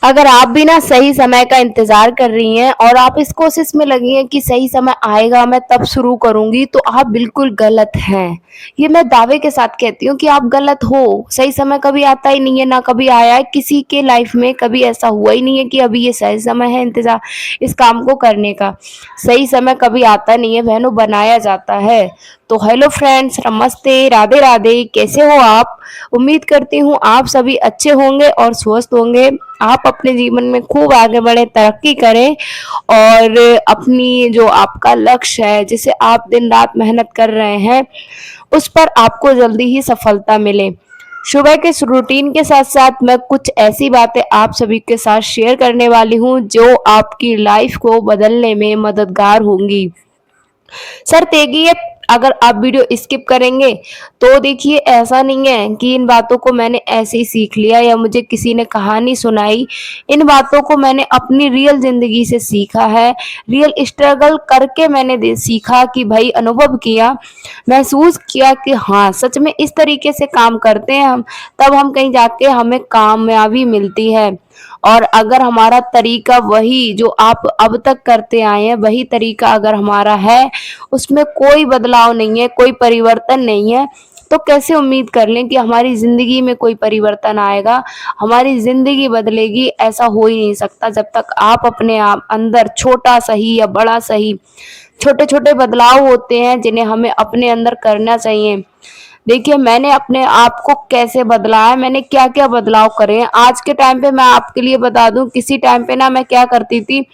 अगर आप भी ना सही समय का इंतज़ार कर रही हैं और आप इस कोशिश में लगी हैं कि सही समय आएगा मैं तब शुरू करूँगी, तो आप बिल्कुल गलत हैं। ये मैं दावे के साथ कहती हूँ कि आप गलत हो, सही समय कभी आता ही नहीं है, ना कभी आया है, किसी के लाइफ़ में कभी ऐसा हुआ ही नहीं है कि अभी ये सही समय है इंतज़ार इस काम को करने का। सही समय कभी आता नहीं है बहनों, बनाया जाता है। तो हेलो फ्रेंड्स, नमस्ते, राधे-राधे, कैसे हो आप? उम्मीद करती हूँ आप सभी अच्छे होंगे और स्वस्थ होंगे। आप अपने जीवन में खूब आगे बढ़ें, तरक्की करें और अपनी जो आपका लक्ष्य है, जिसे आप दिन-रात मेहनत कर रहे हैं, उस पर आपको जल्दी ही सफलता मिले। सुबह के इस रूटीन के साथ-साथ मैं कुछ ऐसी बातें आप सभी के साथ शेयर करने वाली हूँ, जो आपकी लाइफ़ को बदलने में मददगार होंगी। शर्त एक ही है, अगर आप वीडियो स्किप करेंगे तो देखिए ऐसा नहीं है कि इन बातों को मैंने ऐसे ही सीख लिया या मुझे किसी ने कहानी सुनाई। इन बातों को मैंने अपनी रियल ज़िंदगी से सीखा है, रियल स्ट्रगल करके मैंने सीखा कि भाई अनुभव किया, महसूस किया कि हाँ, सच में इस तरीके से काम करते हैं हम, तब हम कहीं जाके हमें कामयाबी मिलती है। और अगर हमारा तरीका वही जो आप अब तक करते आए हैं, वही तरीका अगर हमारा है, उसमें कोई बदलाव नहीं है, कोई परिवर्तन नहीं है, तो कैसे उम्मीद कर लें कि हमारी ज़िंदगी में कोई परिवर्तन आएगा, हमारी ज़िंदगी बदलेगी, ऐसा हो ही नहीं सकता जब तक आप अपने आप अंदर छोटा सही या बड़ा सही, छोटे-छोटे बदलाव होते हैं जिन्हें हमें अपने अंदर करना चाहिए। देखिए मैंने अपने आप को कैसे बदला है, मैंने क्या-क्या बदलाव करे हैं। आज के टाइम पे मैं आपके लिए बता दूँ, किसी टाइम पे ना मैं क्या करती थी,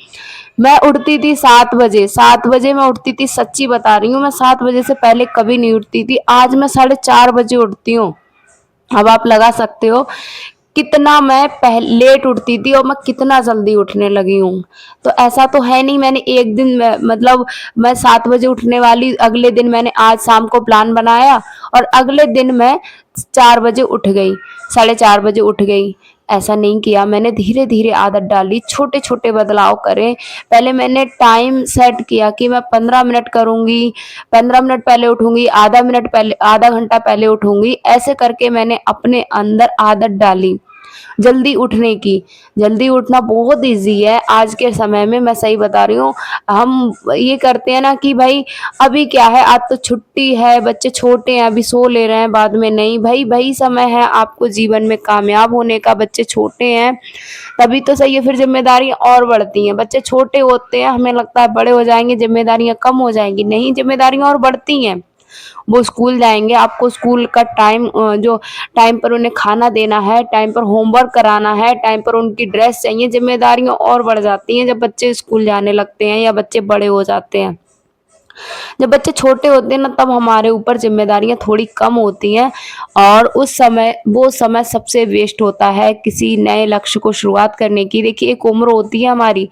मैं उठती थी 7 बजे, 7 बजे मैं उठती थी, सच्ची बता रही हूँ, मैं 7 बजे से पहले कभी नहीं उठती थी। आज मैं साढ़े 4 बजे उठती हूँ। अब आप लगा सकते हो कितना मैं लेट उठती थी और मैं कितना जल्दी उठने लगी हूँ। तो ऐसा तो है नहीं मैंने एक दिन में मतलब मैं 7 बजे उठने वाली, अगले दिन मैंने आज शाम को प्लान बनाया और अगले दिन मैं 4 बजे उठ गई, साढ़े 4 बजे उठ गई। ऐसा नहीं किया, मैंने धीरे-धीरे आदत डाली, छोटे-छोटे बदलाव करे। पहले मैंने टाइम सेट किया कि मैं 15 मिनट करूँगी, 15 मिनट पहले उठूँगी, आधा मिनट पहले, आधा घंटा पहले उठूँगी। ऐसे करके मैंने अपने अंदर आदत डाली जल्दी उठने की। जल्दी उठना बहुत ईज़ी है आज के समय में, मैं सही बता रही हूँ। हम ये करते हैं ना कि भई अभी क्या है, आज तो छुट्टी है, बच्चे छोटे हैं, अभी सो ले रहे हैं, बाद में नहीं। भई वही समय है आपको जीवन में कामयाब होने का, बच्चे छोटे हैं, तभी तो सही है, फिर ज़िम्मेदारियाँ और बढ़ती हैं। बच्चे छोटे होते हैं, हमें लगता है बड़े हो जाएँगे, ज़िम्मेदारियाँ कम हो जाएँगी, नहीं ज़िम्मेदारियाँ और बढ़ती हैं। वो स्कूल जाएँगे, आपको स्कूल का टाइम जो टाइम पर उन्हें खाना देना है, टाइम पर होमवर्क कराना है, टाइम पर उनकी ड्रेस चाहिए, ज़िम्मेदारियाँ और बढ़ जाती हैं जब बच्चे स्कूल जाने लगते हैं या बच्चे बड़े हो जाते हैं। जब बच्चे छोटे होते हैं ना, तब हमारे ऊपर ज़िम्मेदारियाँ थोड़ी कम होती हैं और उस समय वो समय सबसे वेस्ट होता है किसी नए लक्ष्य को शुरुआत करने की। देखिए एक उम्र होती है हमारी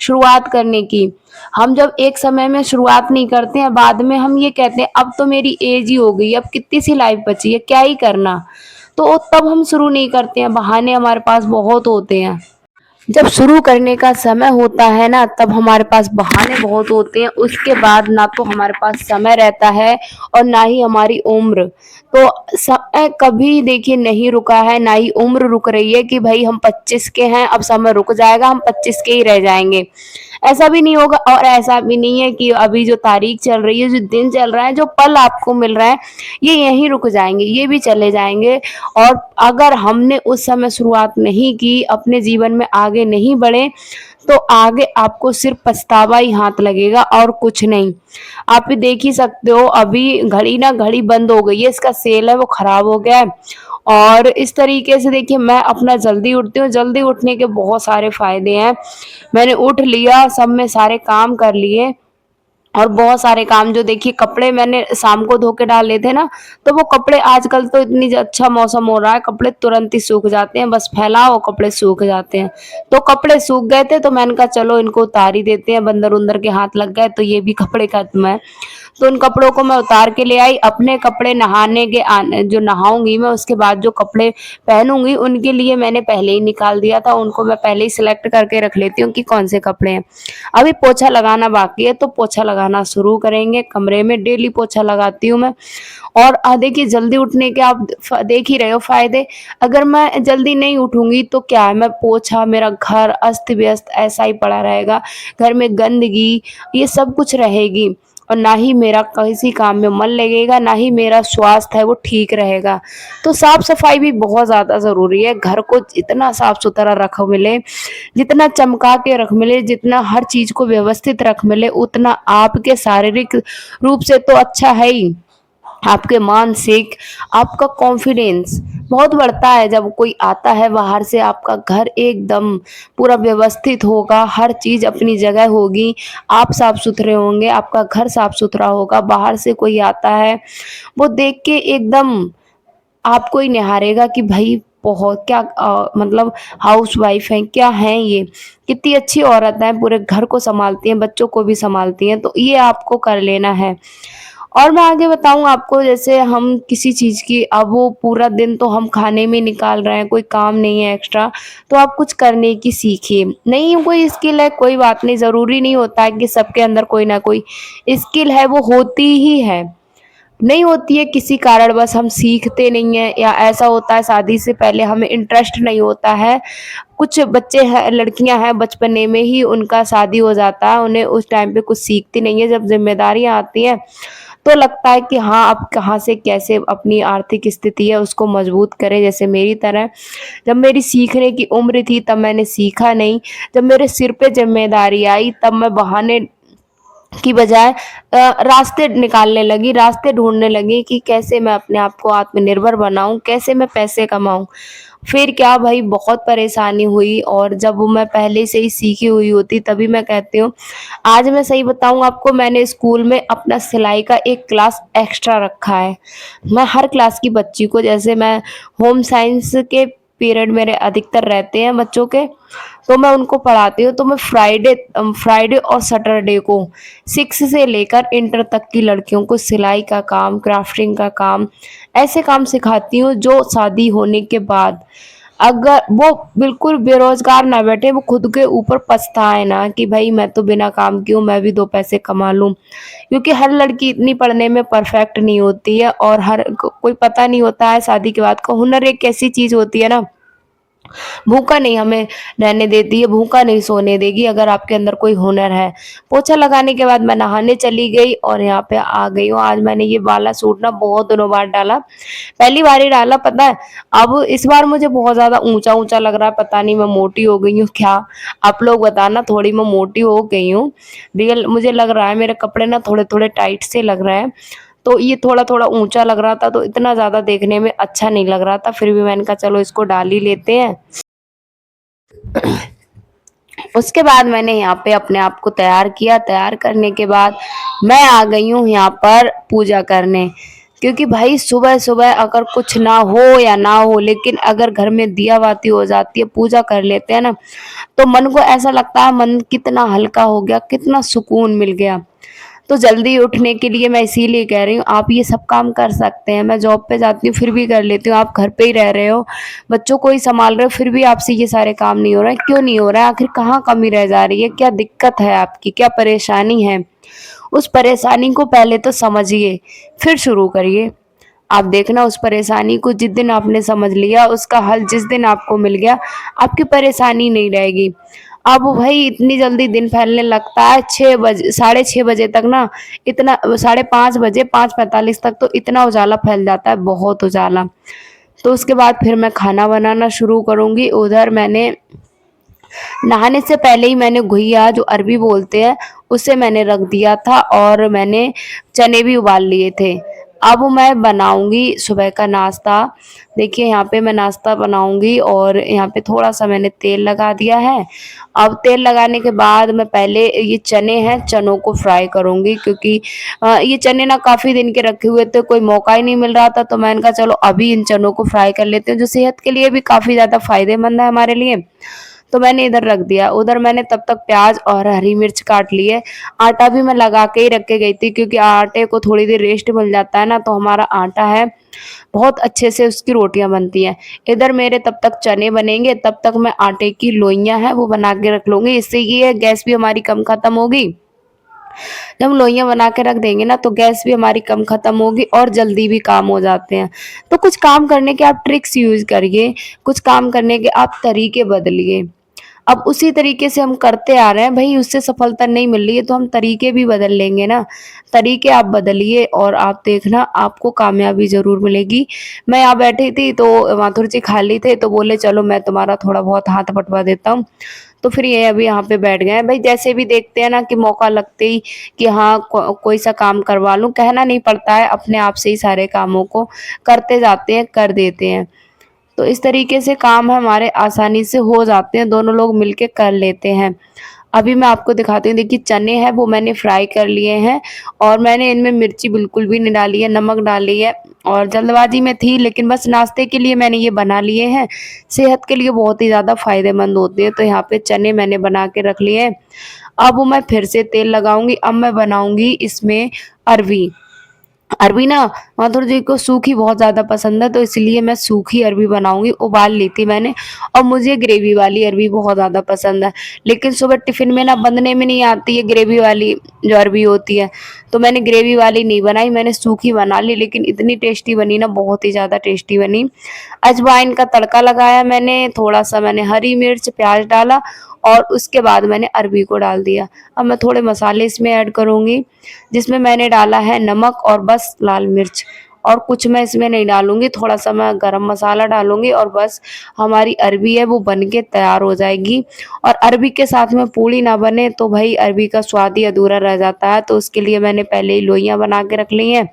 शुरुआत करने की, हम जब एक समय में शुरुआत नहीं करते हैं, बाद में हम ये कहते हैं अब तो मेरी एज ही हो गई, अब कितनी सी लाइफ बची है, क्या ही करना। तो तब हम शुरू नहीं करते हैं, बहाने हमारे पास बहुत होते हैं। जब शुरू करने का समय होता है ना, तब हमारे पास बहाने बहुत होते हैं, उसके बाद ना तो हमारे पास समय रहता है और ना ही हमारी उम्र। तो समय कभी देखिए नहीं रुका है, ना ही उम्र रुक रही है कि भाई हम 25 के हैं, अब समय रुक जाएगा, हम 25 के ही रह जाएँगे। ऐसा भी नहीं होगा और ऐसा भी नहीं है कि अभी जो तारीख चल रही है, जो दिन चल रहा है, जो पल आपको मिल रहा है, ये यहीं रुक जाएँगे, ये भी चले जाएँगे। और अगर हमने उस समय शुरुआत नहीं की, अपने जीवन में आगे नहीं बढ़े, तो आगे आपको सिर्फ पछतावा ही हाथ लगेगा और कुछ नहीं। आप भी देख ही सकते हो, अभी घड़ी ना घड़ी बंद हो गई है, इसका सेल है वो खराब हो गया है। और इस तरीके से देखिए मैं अपना जल्दी उठती हूँ, जल्दी उठने के बहुत सारे फ़ायदे हैं। मैंने उठ लिया, सब में सारे काम कर लिए और बहुत सारे काम, जो देखिए कपड़े मैंने शाम को धो के डाले थे ना, तो वो कपड़े, आजकल तो इतनी अच्छा मौसम हो रहा है, कपड़े तुरंत ही सूख जाते हैं, बस फैलाओ कपड़े सूख जाते हैं। तो कपड़े सूख गए थे तो मैंने कहा चलो इनको उतार ही देते हैं, बंदर-वंदर के हाथ लग गए तो ये भी कपड़े खत्म है। तो उन कपड़ों को मैं उतार के ले आई। अपने कपड़े नहाने के आने जो नहाऊँगी मैं उसके बाद जो कपड़े पहनूँगी उनके लिए मैंने पहले ही निकाल दिया था। उनको मैं पहले ही सिलेक्ट करके रख लेती हूँ कि कौन से कपड़े हैं। अभी पोछा लगाना बाकी है तो पोछा लगाना शुरू करेंगे। कमरे में डेली पोछा लगाती हूँ मैं। और देखिए जल्दी उठने के आप देख ही रहे हो फ़ायदे। अगर मैं जल्दी नहीं उठूँगी तो क्या है, मैं पोछा मेरा घर अस्त-व्यस्त ऐसा ही पड़ा रहेगा। घर में गंदगी ये सब कुछ रहेगी और ना ही मेरा किसी काम में मन लगेगा, ना ही मेरा स्वास्थ्य है वो ठीक रहेगा। तो साफ-सफाई भी बहुत ज़्यादा ज़रूरी है। घर को जितना साफ-सुथरा रख मिले, जितना चमका के रख मिले, जितना हर चीज़ को व्यवस्थित रख मिले, उतना आपके शारीरिक रूप से तो अच्छा है ही। आपके मानसिक, आपका कॉन्फिडेंस बहुत बढ़ता है जब कोई आता है बाहर से। आपका घर एकदम पूरा व्यवस्थित होगा, हर चीज़ अपनी जगह होगी, आप साफ-सुथरे होंगे, आपका घर साफ-सुथरा होगा। बाहर से कोई आता है, वो देख के एकदम आपको ही निहारेगा कि भई बहुत क्या मतलब हाउसवाइफ हैं, क्या हैं ये? कितनी अच्छी औरत हैं, पूरे घर को सँभालती हैं, बच्चों को भी सँभालती हैं, तो ये आपको कर लेना है। और मैं आगे बताऊँ आपको जैसे हम किसी चीज़ की अब वो पूरा दिन तो हम खाने में निकाल रहे हैं, कोई काम नहीं है एक्स्ट्रा, तो आप कुछ करने की सीखिए। नहीं कोई स्किल है, कोई बात नहीं, ज़रूरी नहीं होता है कि सबके अंदर कोई ना कोई स्किल है, वो होती ही है। नहीं होती है किसी कारणवश हम सीखते नहीं हैं या ऐसा होता है शादी से पहले हमें इंटरेस्ट नहीं होता है। कुछ बच्चे हैं लड़कियां हैं बचपने में ही उनका शादी हो जाता है, उन्हें उस टाइम पे कुछ सीखती नहीं है। जब जिम्मेदारियां आती हैं तो लगता है कि हाँ अब कहाँ से कैसे अपनी आर्थिक स्थिति है उसको मजबूत करें। जैसे मेरी तरह जब मेरी सीखने की उम्र थी तब मैंने सीखा नहीं, जब मेरे सिर पे जिम्मेदारी आई तब मैं बहाने की बजाय रास्ते निकालने लगी, रास्ते ढूँढने लगी कि कैसे मैं अपने आप को आत्मनिर्भर बनाऊँ, कैसे मैं पैसे कमाऊँ। फिर क्या भई बहुत परेशानी हुई और जब वो मैं पहले से ही सीखी हुई होती तभी मैं कहती हूँ आज मैं सही बताऊँ आपको मैंने स्कूल में अपना सिलाई का एक क्लास एक्स्ट्रा रखा है। मैं हर क्लास की बच्ची को जैसे मैं होम साइंस के पीरियड मेरे अधिकतर रहते हैं बच्चों के, तो मैं उनको पढ़ाती हूँ। तो मैं फ्राइडे और सैटरडे को 6 से लेकर इंटर तक की लड़कियों को सिलाई का काम, क्राफ्टिंग का काम, ऐसे काम सिखाती हूँ जो शादी होने के बाद अगर वो बिल्कुल बेरोज़गार ना बैठे, वो खुद के ऊपर पछताए ना कि भई मैं तो बिना काम किए हूँ, मैं भी 2 पैसे कमा लूँ। क्योंकि हर लड़की इतनी पढ़ने में परफेक्ट नहीं होती है और हर कोई पता नहीं होता है शादी के बाद का हुनर एक ऐसी चीज़ होती है ना भूखा नहीं हमें रहने देती है, भूखा नहीं सोने देगी अगर आपके अंदर कोई हुनर है। पोछा लगाने के बाद मैं नहाने चली गई और यहाँ पे आ गई हूँ। आज मैंने ये वाला सूट ना बहुत दिनों बाद डाला। पहली बार ही डाला पता है, अब इस बार मुझे बहुत ज़्यादा ऊँचा-ऊँचा लग रहा है, पता नहीं मैं मोटी हो गई हूँ क्या? आप लोग बताना थोड़ी मैं मोटी हो गई हूँ। रियल मुझे लग रहा है मेरे कपड़े ना थोड़े-थोड़े टाइट से लग रहे हैं। तो ये थोड़ा-थोड़ा ऊँचा लग रहा था तो इतना ज़्यादा देखने में अच्छा नहीं लग रहा था, फिर भी मैंने कहा चलो इसको डाल ही लेते हैं। उसके बाद मैंने यहाँ पे अपने आप को तैयार किया, तैयार करने के बाद मैं आ गई हूँ यहाँ पर पूजा करने। क्योंकि भाई सुबह-सुबह अगर कुछ ना हो या ना हो लेकिन अगर घर में दिया-बाती हो जाती है, पूजा कर लेते हैं ना, तो मन को ऐसा लगता है मन कितना हल्का हो गया, कितना सुकून मिल गया। तो जल्दी उठने के लिए मैं इसीलिए कह रही हूँ आप ये सब काम कर सकते हैं। मैं जॉब पे जाती हूँ फिर भी कर लेती हूँ, आप घर पे ही रह रहे हो, बच्चों को ही सँभाल रहे हो फिर भी आपसे ये सारे काम नहीं हो रहे हैं, क्यों नहीं हो रहा है? आखिर कहाँ कमी रह जा रही है? क्या दिक्कत है आपकी? क्या परेशानी है? उस परेशानी को पहले तो समझिए, फिर शुरू करिए। आप देखना उस परेशानी को जिस दिन आपने समझ लिया, उसका हल जिस दिन आपको मिल गया, आपकी परेशानी नहीं रहेगी। अब भाई इतनी जल्दी दिन फैलने लगता है 6 बजे साढ़े 6 बजे तक ना इतना साढ़े 5 बजे 5:45 तक तो इतना उजाला फैल जाता है, बहुत उजाला। तो उसके बाद फिर मैं खाना बनाना शुरू करूँगी। उधर मैंने नहाने से पहले ही मैंने घुइया जो अरबी बोलते हैं, उसे मैंने रख दिया था और मैंने चने भी उबाल लिए थे। अब मैं बनाऊँगी सुबह का नाश्ता। देखिए यहाँ पे मैं नाश्ता बनाऊँगी और यहाँ पे थोड़ा-सा मैंने तेल लगा दिया है। अब तेल लगाने के बाद मैं पहले ये चने हैं, चनों को फ्राई करूँगी क्योंकि ये चने ना काफ़ी दिन के रखे हुए थे, कोई मौका ही नहीं मिल रहा था, तो मैंने कहा चलो अभी इन चनों को फ्राई कर लेते हैं, जो सेहत के लिए भी काफ़ी ज़्यादा फ़ायदेमंद है हमारे लिए। तो मैंने इधर रख दिया। उधर मैंने तब तक प्याज़ और हरी मिर्च काट ली है। आटा भी मैं लगा के ही रख के गई थी, क्योंकि आटे को थोड़ी देर रेस्ट मिल जाता है ना, तो हमारा आटा है बहुत अच्छे से उसकी रोटियाँ बनती हैं। इधर मेरे तब तक चने बनेंगे, तब तक मैं आटे की लोइयाँ हैं वो बना के रख लूँगी। इससे ये है गैस भी हमारी कम खत्म होगी। जब हम लोइयाँ बना के रख देंगे ना, तो गैस भी हमारी कम खत्म होगी और जल्दी भी काम हो जाते हैं। तो कुछ काम करने के आप ट्रिक्स यूज़ करिए, कुछ काम करने के आप तरीके बदलिए। अब उसी तरीके से हम करते आ रहे हैं, भई उससे सफलता नहीं मिल रही है तो हम तरीके भी बदल लेंगे ना। तरीके आप बदलिए और आप देखना आपको कामयाबी ज़रूर मिलेगी। मैं यहाँ बैठी थी तो माथुर जी खाली थे, तो बोले चलो मैं तुम्हारा थोड़ा बहुत हाथ बँटवा देता हूँ। तो फिर ये अभी यहाँ पे बैठ गए हैं। भई जैसे भी देखते हैं ना कि मौका लगते ही कि हाँ, कोई सा काम करवा लूँ, कहना नहीं पड़ता है, अपने आप से ही सारे कामों को करते जाते हैं, कर देते हैं। तो इस तरीके से काम हमारे आसानी से हो जाते हैं, दोनों लोग मिलके कर लेते हैं। अभी मैं आपको दिखाती हूँ, देखिए चने हैं वो मैंने फ्राई कर लिए हैं और मैंने इनमें मिर्ची बिल्कुल भी नहीं डाली है, नमक डाली है और जल्दबाज़ी में थी, लेकिन बस नाश्ते के लिए मैंने ये बना लिए हैं। सेहत के लिए बहुत ही ज़्यादा फ़ायदेमंद होते हैं, तो यहाँ पे चने मैंने बना के रख लिए हैं। अब वो मैं फिर से तेल लगाऊँगी, अब मैं बनाऊँगी इसमें अरवी। अरबी ना माथुर जी को सूखी बहुत ज़्यादा पसंद है, तो इसलिए मैं सूखी अरबी बनाऊँगी। उबाल ली थी मैंने और मुझे ग्रेवी वाली अरबी बहुत ज़्यादा पसंद है। लेकिन सुबह टिफ़िन में ना बनने में नहीं आती है ग्रेवी वाली जो अरबी होती है, तो मैंने ग्रेवी वाली नहीं बनाई, मैंने सूखी बना ली, लेकिन इतनी टेस्टी बनी ना, बहुत ही ज़्यादा टेस्टी बनी। अजवाइन का तड़का लगाया मैंने, थोड़ा-सा मैंने हरी मिर्च, प्याज़ डाला और उसके बाद मैंने अरबी को डाल दिया। अब मैं थोड़े मसाले इसमें ऐड करूँगी, जिसमें मैंने डाला है नमक और बस लाल मिर्च, और कुछ मैं इसमें नहीं डालूँगी, थोड़ा-सा मैं गरम मसाला डालूँगी और बस हमारी अरबी है वो बन के तैयार हो जाएगी। और अरबी के साथ में पूड़ी ना बने तो भई अरबी का स्वाद ही अधूरा रह जाता है, तो उसके लिए मैंने पहले ही लोइयाँ बना के रख ली हैं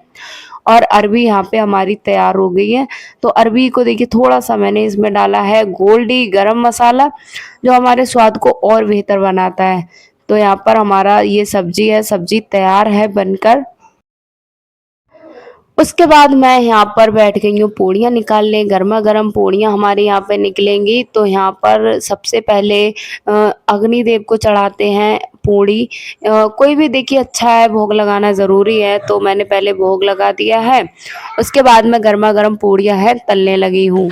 और अरबी यहाँ पे हमारी तैयार हो गई है। तो अरबी को देखिए थोड़ा-सा मैंने इसमें डाला है गोल्डी गरम मसाला, जो हमारे स्वाद को और बेहतर बनाता है। तो यहाँ पर हमारा ये सब्ज़ी है, सब्ज़ी तैयार है बनकर। उसके बाद मैं यहाँ पर बैठ गई हूँ पूड़ियाँ निकालने, गरमा-गरम पूड़ियाँ हमारे यहाँ पे निकलेंगी, तो यहाँ पर सबसे पहले अग्निदेव को चढ़ाते हैं पूड़ी। कोई भी देखिए अच्छा है, भोग लगाना ज़रूरी है, तो मैंने पहले भोग लगा दिया है। उसके बाद मैं गरमा-गरम पूड़ियाँ हैं तलने लगी हूँ।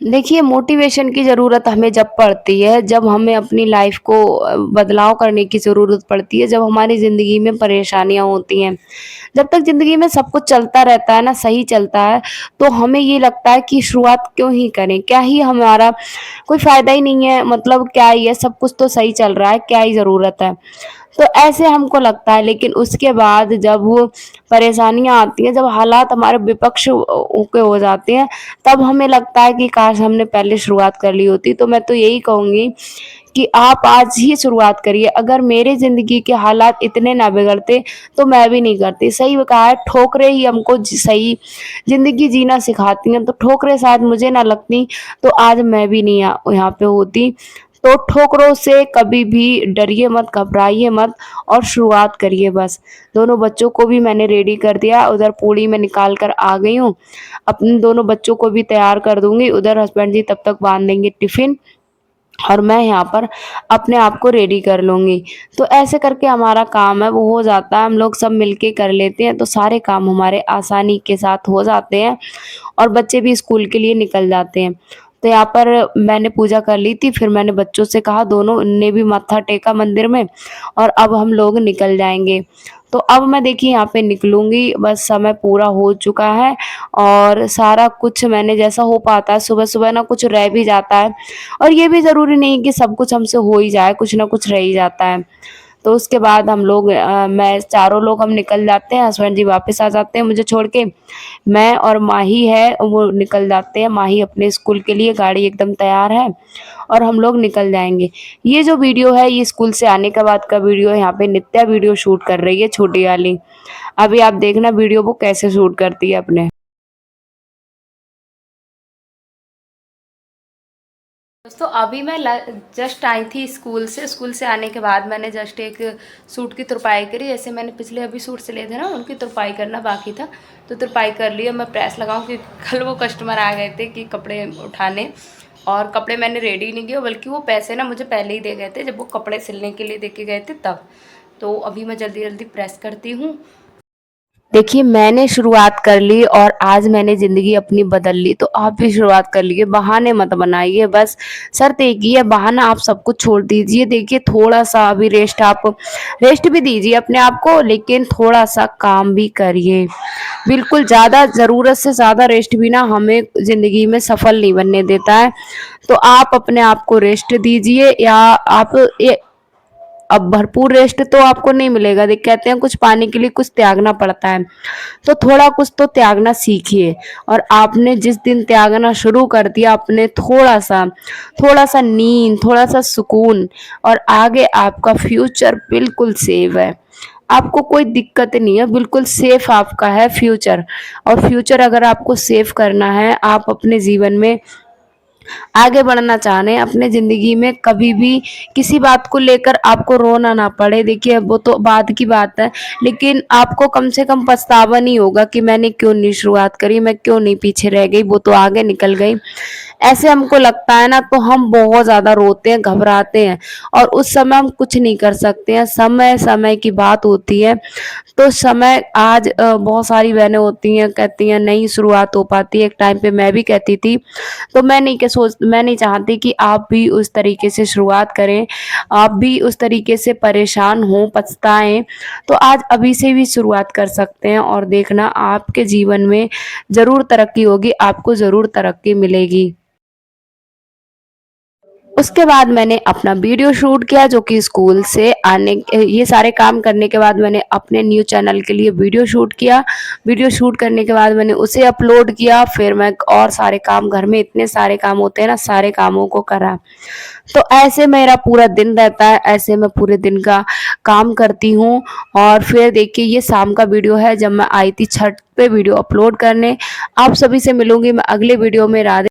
देखिए मोटिवेशन की ज़रूरत हमें जब पड़ती है, जब हमें अपनी लाइफ़ को बदलाव करने की ज़रूरत पड़ती है, जब हमारी ज़िंदगी में परेशानियाँ होती हैं। जब तक ज़िंदगी में सब कुछ चलता रहता है ना, सही चलता है, तो हमें ये लगता है कि शुरुआत क्यों ही करें? क्या ही हमारा कोई फ़ायदा ही नहीं है, मतलब क्या ही है, सब कुछ तो सही चल रहा है, क्या ही ज़रूरत है? तो ऐसे हमको लगता है, लेकिन उसके बाद जब वो परेशानियाँ आती हैं, जब हालात हमारे विपक्ष के हो जाते हैं, तब हमें लगता है कि काश हमने पहले शुरुआत कर ली होती। तो मैं तो यही कहूँगी कि आप आज ही शुरुआत करिए। अगर मेरे ज़िंदगी के हालात इतने ना बिगड़ते, तो मैं भी नहीं करती। सही कहा है, ठोकरें ही हमको सही ज़िंदगी जीना सिखाती हैं, तो ठोकरें शायद मुझे ना लगती, तो आज मैं भी नहीं यहाँ पे होती। तो ठोकरों से कभी भी डरिए मत, घबराइए मत और शुरुआत करिए बस। दोनों बच्चों को भी मैंने रेडी कर दिया, उधर पूड़ी मैं निकाल कर आ गई हूँ। अपने दोनों बच्चों को भी तैयार कर दूँगी, उधर हस्बैंड जी तब तक बाँध देंगे टिफ़िन और मैं यहाँ पर अपने आप को रेडी कर लूँगी। तो ऐसे करके हमारा काम है वो हो जाता है, हम लोग सब मिलके कर लेते हैं, तो सारे काम हमारे आसानी के साथ हो जाते हैं और बच्चे भी स्कूल के लिए निकल जाते हैं। तो यहाँ पर मैंने पूजा कर ली थी, फिर मैंने बच्चों से कहा, दोनों ने भी माथा टेका मंदिर में और अब हम लोग निकल जाएँगे। तो अब मैं देखिए यहाँ पे निकलूँगी, बस समय पूरा हो चुका है और सारा कुछ मैंने जैसा हो पाता है, सुबह-सुबह ना कुछ रह भी जाता है और ये भी ज़रूरी नहीं कि सब कुछ हमसे हो ही जाए, कुछ ना कुछ रह ही जाता है। तो उसके बाद हम लोग मैं चारों लोग हम निकल जाते हैं, हस्बैंड जी वापस आ जाते हैं मुझे छोड़ के। मैं और माही है वो निकल जाते हैं, माही अपने स्कूल के लिए, गाड़ी एकदम तैयार है और हम लोग निकल जाएँगे। ये जो वीडियो है ये स्कूल से आने के बाद का वीडियो है, यहाँ पे नित्या वीडियो शूट कर रही है छोटी वाली। अभी आप देखना वीडियो वो कैसे शूट करती है अपने। दोस्तों अभी मैं जस्ट आई थी स्कूल से आने के बाद मैंने जस्ट एक सूट की तुरपाई करी। जैसे मैंने पिछले अभी सूट सिले थे ना, उनकी तुरपाई करना बाकी था, तो तुरपाई कर लिया। मैं प्रेस लगाऊं कि कल वो कस्टमर आ गए थे कि कपड़े उठाने, और कपड़े मैंने रेडी नहीं किए, बल्कि वो पैसे ना मुझे पहले ही दे गए थे जब वो कपड़े सिलने के लिए दे के गए थे तब। तो अभी मैं जल्दी जल्दी प्रेस करती हूँ। देखिए मैंने शुरुआत कर ली और आज मैंने ज़िंदगी अपनी बदल ली, तो आप भी शुरुआत कर लीजिए, बहाने मत बनाइए। बस शर्त एक ही है, बहाना आप सब कुछ छोड़ दीजिए। देखिए थोड़ा-सा अभी रेस्ट भी दीजिए अपने आप को, लेकिन थोड़ा-सा काम भी करिए। बिल्कुल ज़्यादा ज़रूरत से ज़्यादा रेस्ट भी ना हमें ज़िंदगी में सफल नहीं बनने देता है। तो आप अपने आप को रेस्ट दीजिए, या आप ये अब भरपूर रेस्ट तो आपको नहीं मिलेगा। देख कहते हैं कुछ पाने के लिए कुछ त्यागना पड़ता है, तो थोड़ा कुछ तो त्यागना सीखिए। और आपने जिस दिन त्यागना शुरू कर दिया, अपने थोड़ा सा नींद, थोड़ा सा सुकून, और आगे आपका फ्यूचर बिल्कुल सेव है। आपको कोई दिक्कत नहीं है, बिल्कुल सेफ आपका है फ्यूचर। और फ्यूचर अगर आपको सेव करना है, आप अपने जीवन में आगे बढ़ना चाह रहे हैं, अपने ज़िंदगी में कभी भी किसी बात को लेकर आपको रोना ना पड़े। देखिए वो तो बाद की बात है, लेकिन आपको कम से कम पछतावा नहीं होगा कि मैंने क्यों नहीं शुरुआत करी, मैं क्यों नहीं पीछे रह गई, वो तो आगे निकल गई। ऐसे हमको लगता है ना, तो हम बहुत ज़्यादा रोते हैं, घबराते हैं और उस समय हम कुछ नहीं कर सकते हैं। समय-समय की बात होती है। तो समय आज बहुत सारी बहनें होती हैं, कहती हैं नहीं शुरुआत हो पाती है। एक टाइम पे मैं भी कहती थी। तो मैं नहीं चाहती कि आप भी उस तरीके से शुरुआत करें, आप भी उस तरीके से परेशान हों, पछताएँ। तो आज अभी से भी शुरुआत कर सकते हैं और देखना आपके जीवन में ज़रूर तरक्की होगी, आपको ज़रूर तरक्की मिलेगी। उसके बाद मैंने अपना वीडियो शूट किया, जो कि स्कूल से आने ये सारे काम करने के बाद मैंने अपने न्यू चैनल के लिए वीडियो शूट किया। वीडियो शूट करने के बाद मैंने उसे अपलोड किया, फिर मैं और सारे काम, घर में इतने सारे काम होते हैं ना, सारे कामों को करा। तो ऐसे मेरा पूरा दिन रहता है, ऐसे मैं पूरे दिन का काम करती हूँ। और फिर देखिए ये शाम का वीडियो है, जब मैं आई थी छत पे वीडियो अपलोड करने। आप सभी से मिलूँगी मैं अगले वीडियो में। राधे